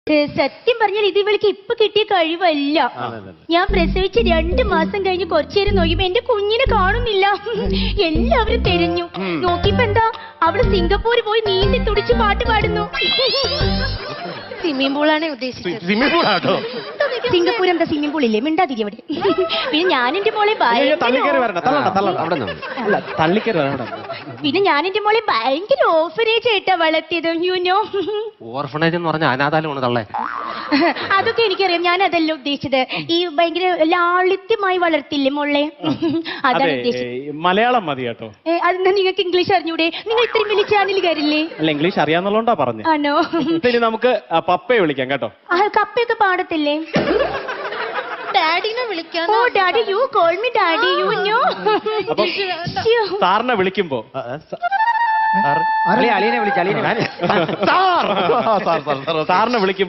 സത്യം പറഞ്ഞാൽ ഇത് ഇവൾക്ക് ഇപ്പൊ കിട്ടിയ കഴിവല്ല. ഞാൻ പ്രസവിച്ച് 2 മാസം കഴിഞ്ഞ് കുറച്ചേരം നോക്കിയപ്പോ എന്റെ കുഞ്ഞിനെ കാണുന്നില്ല. എല്ലാവരും തെരഞ്ഞു നോക്കിയപ്പോ എന്താ അവള് സിംഗപ്പൂര് പോയി നീന്തി തുടിച്ച് പാട്ട് പാടുന്നു. സ്വിമ്മിംഗ് പൂളാണ് ഉദ്ദേശിച്ചത്. സിംഗപ്പൂർ എന്താ സ്വിമ്മിംഗ് പൂൾ ഇല്ലേ? മിണ്ടാതിരി അവിടെ. പിന്നെ ഞാൻ എന്റെ മോളെ ഭയങ്കര ഓർഫനേജ് ആയിട്ടാ വളർത്തിയത്. യുനോ ഓർഫനേജ് എന്ന് പറഞ്ഞാൽ അനാഥാലമാണ് തള്ളേ. അതൊക്കെ എനിക്കറിയാം. ഞാൻ അതല്ല ഉദ്ദേശിച്ചത്. ഈ ഭയങ്കര ലാളിത്യമായി വളർത്തില്ലേ മോളെ, അതാണ് ഉദ്ദേശിച്ചത്. മലയാളം മതി കേട്ടോ. അതെന്താ നിങ്ങൾക്ക് ഇംഗ്ലീഷ് അറിഞ്ഞൂടെ? നിങ്ങൾ ഇത്രയും വലിയ ചാനലുകാരില്ലേ? അല്ല, ഇംഗ്ലീഷ് അറിയാന്നുള്ളതുകൊണ്ടാ പറഞ്ഞു. ആണോ? ഇനി നമുക്ക് പപ്പയെ വിളിക്കാം കേട്ടോ. കപ്പയൊക്കെ പാടത്തില്ലേ? ഡാഡിനെ വിളിക്കാൻ. Oh daddy, you call me daddy, you know. സാറിനെ വിളിക്കുമ്പോ അളിയനെ വിളിച്ച സാറിനെ വിളിക്കുമ്പോ